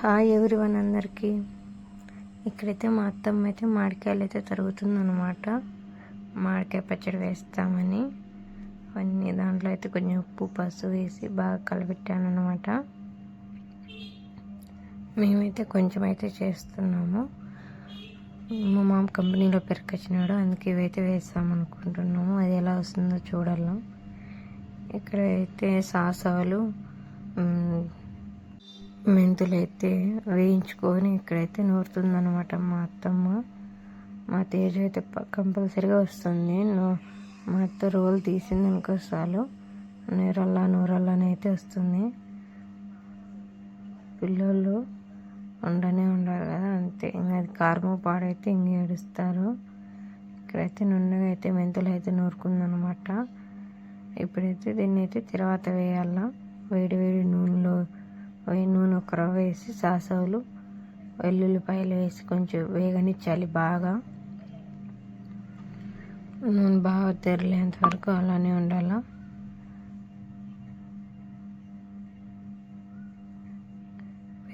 Hi everyone అందరికీ. ఇక్కడైతే మా అత్తమ్మ అయితే మామిడికాయలు అయితే తరుగుతుందన్నమాట. మామిడికాయ పచ్చడి వేస్తామని అన్నీ దాంట్లో అయితే కొంచెం ఉప్పు పసుపు వేసి బాగా కలబెట్టాను అనమాట. మేమైతే కొంచెం అయితే చేస్తున్నాము. మా మామ కంపెనీలో పెరకొచ్చినాడు, అందుకే ఇవైతే వేస్తామనుకుంటున్నాము. అది ఎలా వస్తుందో చూడాలి. ఇక్కడైతే సాసాలు మెంతులు అయితే వేయించుకొని ఇక్కడైతే నూరుతుందన్నమాట మా అత్తమ్మ. మా తేజ అయితే కంపల్సరీగా వస్తుంది. మా అత్త రోలు తీసింది అనుకో చాలు, నూరల్లానే అయితే వస్తుంది. పిల్లలు ఉండనే ఉండాలి కదా, అంతే. ఇంకా అది కారము పాడైతే ఇంక ఏడుస్తారు. ఇక్కడైతే నున్నగా అయితే మెంతులు అయితే నూరుకుందనమాట. ఇప్పుడైతే దీన్ని అయితే తర్వాత వేయాల. వేడి నూనెలో నూనె ఒక రవ్వ వేసి సాసవులు వెల్లుల్లిపాయలు వేసి కొంచెం వేగనిచ్చాలి. బాగా నూనె బాగా తెరలేంత వరకు అలానే ఉండాల.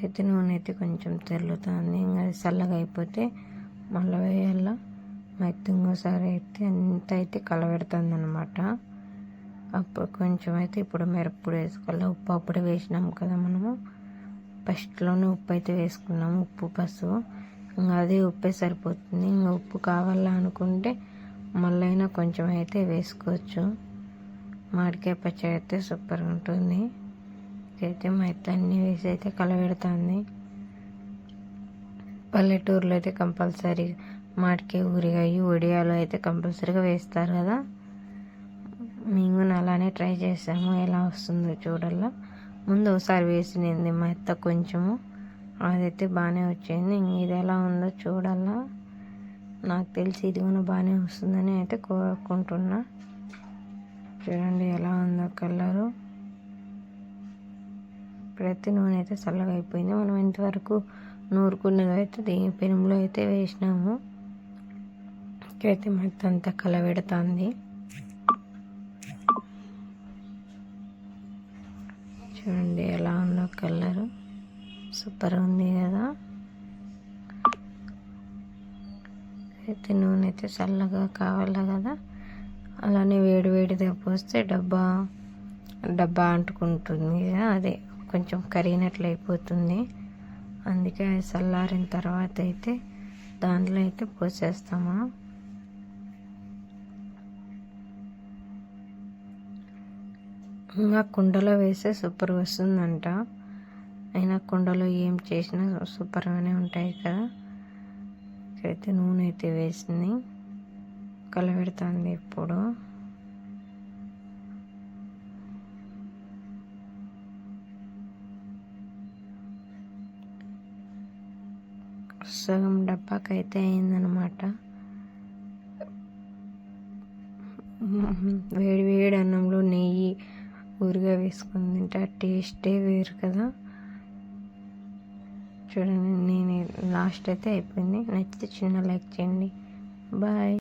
అయితే నూనె అయితే కొంచెం తెరులుతుంది. ఇంకా అది చల్లగా అయిపోతే మళ్ళీ వేయాల. అయితే ఇంకోసారి అయితే అంత అయితే కలబెడుతుంది అనమాట. అప్పుడు కొంచెం అయితే ఇప్పుడు మిరప్పొడి వేసుకోవాలి. ఉప్పు అప్పుడే వేసినాము కదా మనము, ఫస్ట్లోనే ఉప్పు అయితే వేసుకున్నాము, ఉప్పు పసుపు. ఇంకా అదే ఉప్పే సరిపోతుంది. ఇంకా ఉప్పు కావాలా అనుకుంటే మళ్ళీ కొంచెం అయితే వేసుకోవచ్చు. మామిడికాయ పచ్చడి అయితే సూపర్గా ఉంటుంది. అయితే మా అయితే అన్నీ వేసి అయితే కలబెడుతుంది. పల్లెటూరులో అయితే కంపల్సరీ మామిడికాయ ఊరగాయ వడియాలు అయితే కంపల్సరీగా వేస్తారు కదా. మేము అలానే ట్రై చేసాము, ఎలా వస్తుందో చూడాల. ముందు ఒకసారి వేసినది మా అత్త కొంచెము, అదైతే బాగానే వచ్చింది. ఇది ఎలా ఉందో చూడాలా. నాకు తెలిసి ఇది కూడా బాగానే వస్తుందని అయితే కోరుకుంటున్నా. చూడండి ఎలా ఉందో కలరు. ఇప్పుడైతే నూనె అయితే చల్లగా అయిపోయింది. మనం ఇంతవరకు నూరుకున్నది అయితే దీని పెనంలో అయితే వేసినాము. ఇక్కడైతే మొత్తం అంతా కలబెడుతుంది. చూడండి ఎలా ఉందో కలరు, సూపర్ ఉంది కదా. అయితే నూనె అయితే చల్లగా కావాలి కదా, అలానే వేడిగా పోస్తే డబ్బా అంటుకుంటుంది కదా, అదే కొంచెం కరిగినట్లు అయిపోతుంది. అందుకే అది చల్లారిన తర్వాత అయితే దాంట్లో అయితే పోసేస్తాము. ఇంకా కుండలో వేస్తే సూపర్ వస్తుందంట. అయినా కుండలో ఏం చేసినా సూపర్గానే ఉంటాయి కదా. అయితే నూనె అయితే వేసింది, కలబెడుతుంది. ఇప్పుడు సగం డబ్బాకైతే అయిందనమాట. వేడి అన్నంలో నెయ్యి ఊరిగా వేసుకొని తింటే టేస్టే వేరు కదా. చూడండి, నేను లాస్ట్ అయితే అయిపోయింది. నచ్చితే చిన్న లైక్ చేయండి. బాయ్.